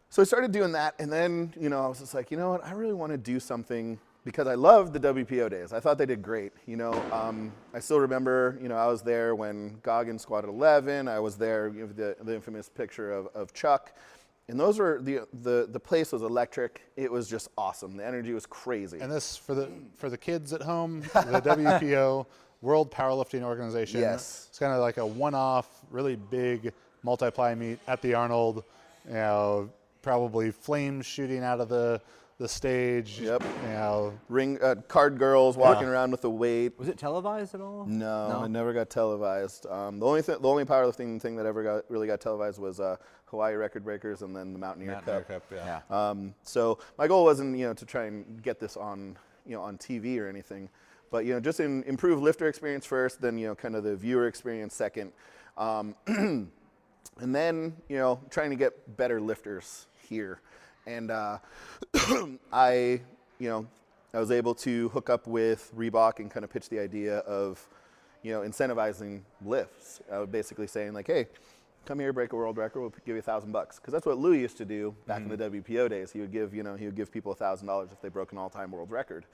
Speaker 3: So I started doing that, and then, I was just like, you know what, I really want to do something, because I loved the WPO days. I thought they did great. I still remember, I was there when Goggins squatted 11. I was there, the infamous picture of Chuck. And those were, the place was electric. It was just awesome. The energy was crazy.
Speaker 1: And this, for the kids at home, the WPO, World Powerlifting Organization.
Speaker 3: Yes.
Speaker 1: It's kind of like a one-off, really big multiply meet at the Arnold. Probably flames shooting out of the stage.
Speaker 3: Yep. Ring card girls walking around with a weight.
Speaker 2: Was it televised at all?
Speaker 3: No, it never got televised. The only powerlifting thing that really got televised was Hawaii Record Breakers, and then the Mountaineer Cup. So my goal wasn't to try and get this on on TV or anything, but just improve lifter experience first, then kind of the viewer experience second, and then trying to get better lifters here. And I was able to hook up with Reebok and kind of pitch the idea of, incentivizing lifts. I was basically saying like, hey, come here, break a world record, we'll give you $1,000, because that's what Lou used to do back in the WPO days. He would give, he would give people $1,000 if they broke an all-time world record.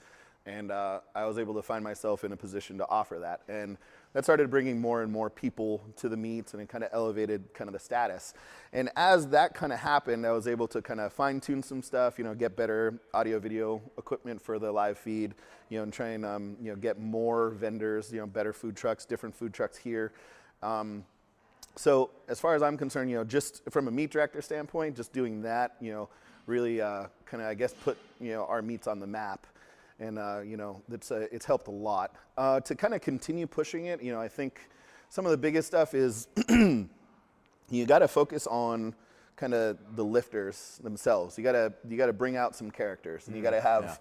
Speaker 3: And I was able to find myself in a position to offer that. And that started bringing more and more people to the meets, and it kind of elevated kind of the status. And as that kind of happened, I was able to kind of fine tune some stuff, get better audio video equipment for the live feed, and try and, get more vendors, better food trucks, different food trucks here. So as far as I'm concerned, just from a meet director standpoint, just doing that, really kind of, I guess, put, our meets on the map. And, it's helped a lot. To kind of continue pushing it, I think some of the biggest stuff is you got to focus on kind of the lifters themselves. You got to bring out some characters, and you got to have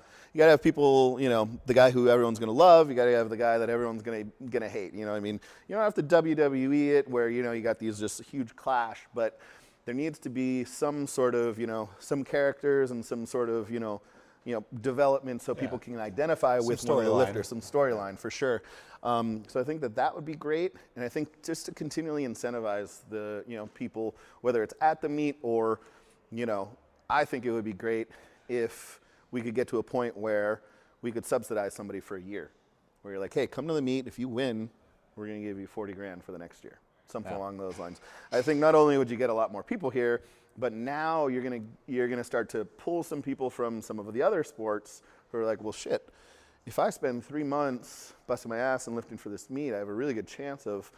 Speaker 3: people, the guy who everyone's going to love. You got to have the guy that everyone's going to hate. You know what I mean? You don't have to WWE it where, you got these just huge clash, but there needs to be some sort of, some characters and some sort of, development, so people can identify with one of the lifters, some storyline for sure. So I think that would be great, and I think just to continually incentivize the people, whether it's at the meet or I think it would be great if we could get to a point where we could subsidize somebody for a year, where you're like, hey, come to the meet. If you win, we're going to give you $40,000 for the next year, something along those lines. I think not only would you get a lot more people here, but now you're gonna start to pull some people from some of the other sports who are like, well, shit, if I spend 3 months busting my ass and lifting for this meet, I have a really good chance of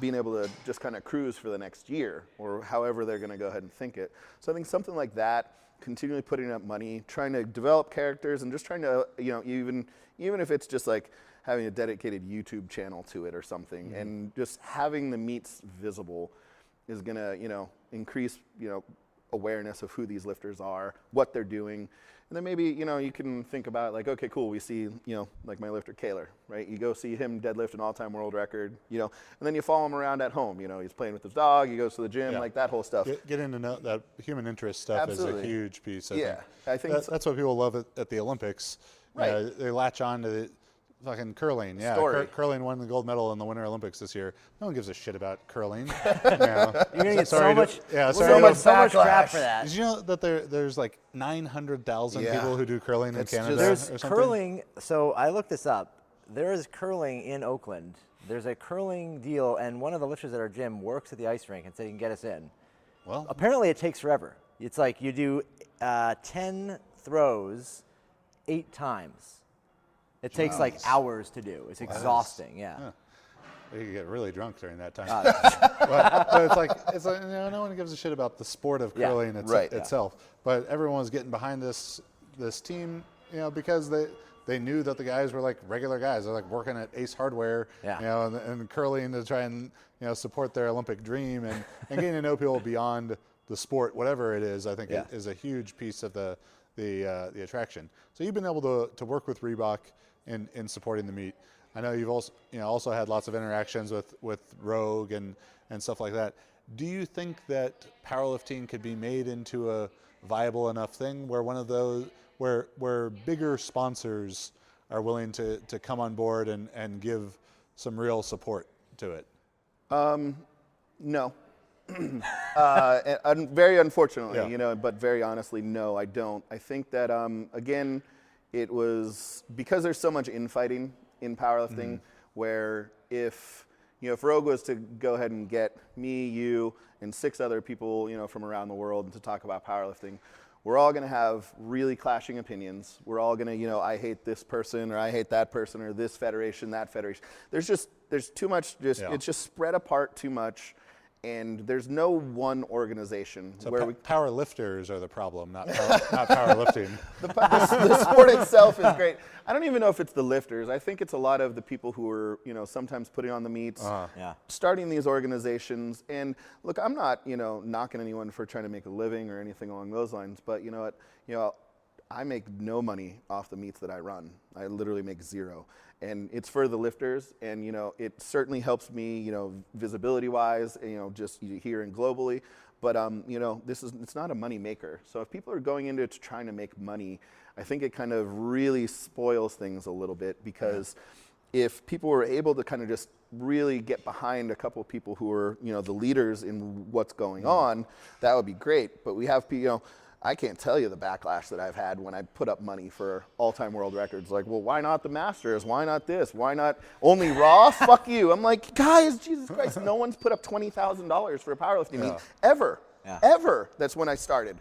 Speaker 3: being able to just kind of cruise for the next year, or however they're gonna go ahead and think it. So I think something like that, continually putting up money, trying to develop characters, and just trying to, even if it's just like having a dedicated YouTube channel to it or something, and just having the meets visible is gonna, increase, awareness of who these lifters are, what they're doing. And then maybe, you can think about like, okay, cool, we see, like my lifter Kaler, right? You go see him deadlift an all-time world record, and then you follow him around at home. He's playing with his dog, he goes to the gym, like that whole stuff.
Speaker 1: Getting to know that human interest stuff
Speaker 3: Absolutely.
Speaker 1: is a huge piece.
Speaker 3: I think
Speaker 1: that's what people love at the Olympics.
Speaker 3: Right.
Speaker 1: They latch on to the fucking curling. Yeah, curling won the gold medal in the Winter Olympics this year. No one gives a shit about curling.
Speaker 2: You're gonna get so much crap for that.
Speaker 1: Did you know that there's like 900,000 people who do curling in Canada?
Speaker 2: There's
Speaker 1: or something?
Speaker 2: curling. So I looked this up. There is curling in Oakland. There's a curling deal, and one of the lifters at our gym works at the ice rink and said he can get us in.
Speaker 1: Well,
Speaker 2: apparently it takes forever. It's like you do 10 throws 8 times. It takes like hours to do. It's exhausting. Yeah.
Speaker 1: You could get really drunk during that time. but it's like no one gives a shit about the sport of curling itself. But everyone's getting behind this team, because they knew that the guys were like regular guys. They're like working at Ace Hardware, and curling to try and support their Olympic dream and getting to know people beyond the sport, whatever it is. I think it is a huge piece of the attraction. So you've been able to work with Reebok in supporting the meet. I know you've also had lots of interactions with Rogue and stuff like that. Do you think that powerlifting could be made into a viable enough thing where one of those where bigger sponsors are willing to come on board and give some real support to it?
Speaker 3: No. Very unfortunately, but very honestly, no, I don't. I think that, again, it was because there's so much infighting in powerlifting where if Rogue was to go ahead and get me, you, and 6 other people, from around the world to talk about powerlifting, we're all going to have really clashing opinions. We're all going to, I hate this person or I hate that person or this federation, that federation. There's too much, it's just spread apart too much. And there's no one organization
Speaker 1: so
Speaker 3: where
Speaker 1: power lifters are the problem, not powerlifting.
Speaker 3: The sport itself is great. I don't even know if it's the lifters. I think it's a lot of the people who are, sometimes putting on the meets, starting these organizations. And look, I'm not, knocking anyone for trying to make a living or anything along those lines. But you know what? I make no money off the meets that I run. I literally make zero. And it's for the lifters, and it certainly helps me, visibility-wise, just here and globally. But it's not a money maker. So if people are going into it trying to make money, I think it kind of really spoils things a little bit because if people were able to kind of just really get behind a couple of people who are, the leaders in what's going on, that would be great. But we have, I can't tell you the backlash that I've had when I put up money for all-time world records. Like, well, why not the Masters? Why not this? Why not only Raw? Fuck you. I'm like, guys, Jesus Christ, no one's put up $20,000 for a powerlifting meet ever. Ever. That's when I started.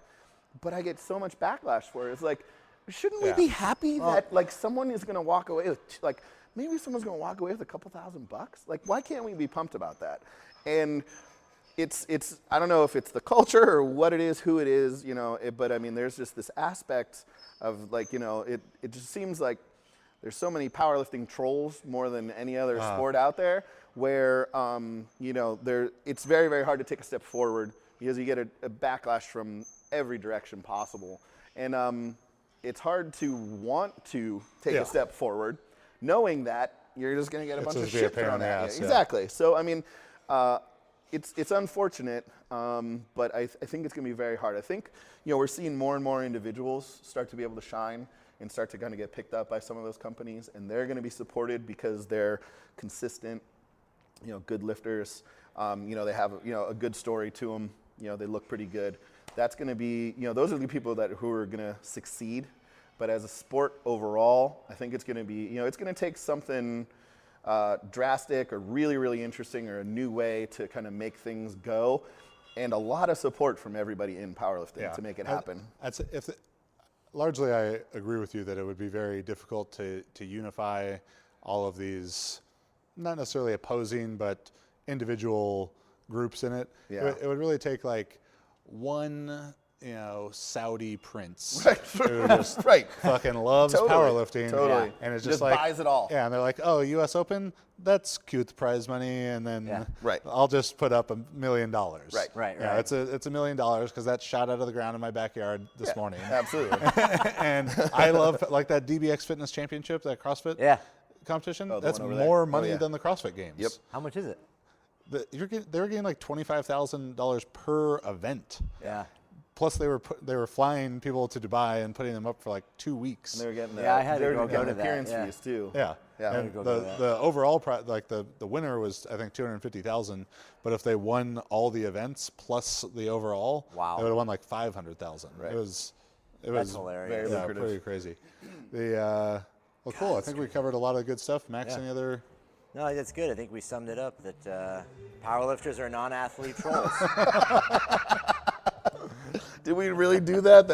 Speaker 3: But I get so much backlash for it. It's like, shouldn't we be happy that like someone is going to walk away with, like, maybe someone's going to walk away with a couple $1,000 bucks? Like, why can't we be pumped about that? And it's I don't know if it's the culture or what it is, who it is, but I mean, there's just this aspect of like, it just seems like there's so many powerlifting trolls more than any other sport out there where, it's very, very hard to take a step forward because you get a backlash from every direction possible. And it's hard to want to take a step forward knowing that you're just going to get a bunch of shit thrown at you. Exactly. So, I mean, it's unfortunate, but I think it's going to be very hard. I think, we're seeing more and more individuals start to be able to shine and start to kind of get picked up by some of those companies, and they're going to be supported because they're consistent, good lifters. They have, a good story to them. They look pretty good. That's going to be, those are the people who are going to succeed. But as a sport overall, I think it's going to be, it's going to take something drastic or really, really interesting or a new way to kind of make things go, and a lot of support from everybody in powerlifting to make it happen.
Speaker 1: Largely, I agree with you that it would be very difficult to unify all of these, not necessarily opposing, but individual groups in it.
Speaker 3: Yeah.
Speaker 1: It would really take like one Saudi prince
Speaker 3: Right.
Speaker 1: who just
Speaker 3: Right.
Speaker 1: fucking loves
Speaker 3: Totally.
Speaker 1: powerlifting.
Speaker 3: Totally.
Speaker 1: And it's
Speaker 3: Just
Speaker 1: just like
Speaker 3: buys it all.
Speaker 1: Yeah, and they're like, oh, U.S. Open, that's cute, the prize money, and then
Speaker 2: Yeah.
Speaker 3: Right.
Speaker 1: I'll just put up $1 million.
Speaker 3: Right.
Speaker 2: Right.
Speaker 1: Yeah, it's $1 million because that shot out of the ground in my backyard this morning.
Speaker 3: Absolutely.
Speaker 1: And I love like that DBX Fitness Championship, that CrossFit
Speaker 2: Yeah.
Speaker 1: competition.
Speaker 3: Oh, the
Speaker 1: That's
Speaker 3: one over there?
Speaker 1: more
Speaker 3: Oh,
Speaker 1: money
Speaker 3: yeah.
Speaker 1: than the CrossFit Games.
Speaker 3: Yep.
Speaker 2: How much is it?
Speaker 1: They were getting like $25,000 per event.
Speaker 2: Yeah.
Speaker 1: Plus, they were flying people to Dubai and putting them up for like 2 weeks.
Speaker 3: And they were getting
Speaker 2: Yeah, I had to
Speaker 3: they were
Speaker 2: go
Speaker 3: getting
Speaker 2: to that,
Speaker 3: appearance
Speaker 2: yeah.
Speaker 3: fees too.
Speaker 1: Yeah.
Speaker 3: Yeah.
Speaker 1: And
Speaker 2: go to that.
Speaker 1: the overall like the winner was I think 250,000, but if they won all the events plus the overall,
Speaker 2: Wow.
Speaker 1: they would have won like 500,000.
Speaker 3: Right.
Speaker 1: It was
Speaker 2: That's hilarious.
Speaker 3: very
Speaker 1: yeah,
Speaker 3: lucrative.
Speaker 1: pretty crazy. Well, cool. I think we covered a lot of good stuff. Max,
Speaker 2: Yeah.
Speaker 1: any other?
Speaker 2: No, that's good. I think we summed it up that powerlifters are non-athlete trolls.
Speaker 3: Did we really do that?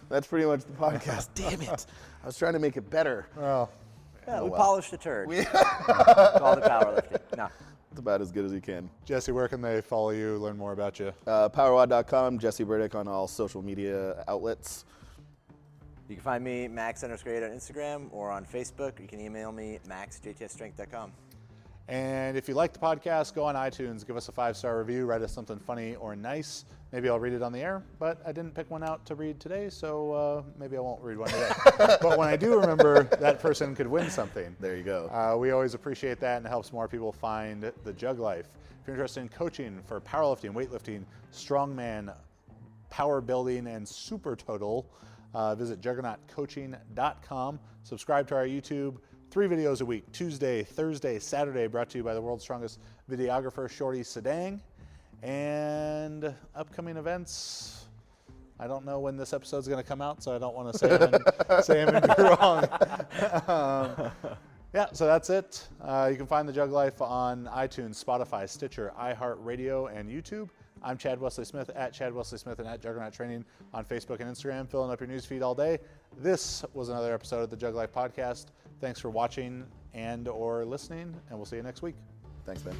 Speaker 3: That's pretty much the podcast. Damn it. I was trying to make it better.
Speaker 1: Well,
Speaker 2: Yeah, we
Speaker 3: well.
Speaker 2: polished a turd. Called it powerlifting. No.
Speaker 3: It's about as good as you can.
Speaker 1: Jesse, where can they follow you, learn more about you?
Speaker 3: PowerWOD.com, Jesse Burdick on all social media outlets.
Speaker 2: You can find me, Max_8 on Instagram or on Facebook. You can email me, max@jtsstrength.com.
Speaker 1: And if you like the podcast, go on iTunes, give us a 5-star review, write us something funny or nice. Maybe I'll read it on the air, but I didn't pick one out to read today, so maybe I won't read one today. But when I do remember, that person could win something.
Speaker 3: There you go.
Speaker 1: We always appreciate that, and it helps more people find the Jug Life. If you're interested in coaching for powerlifting, weightlifting, strongman, power building, and super total, visit juggernautcoaching.com. Subscribe to our YouTube. 3 videos a week, Tuesday, Thursday, Saturday, brought to you by the world's strongest videographer, Shorty Sedang. And upcoming events, I don't know when this episode's going to come out, so I don't want to say them and be wrong. Yeah, so that's it. You can find the Jug Life on iTunes, Spotify, Stitcher, iHeartRadio, and YouTube. I'm Chad Wesley Smith, at Chad Wesley Smith, and at Juggernaut Training on Facebook and Instagram, filling up your newsfeed all day. This was another episode of the Jug Life Podcast. Thanks for watching and or listening, and we'll see you next week.
Speaker 3: Thanks, man.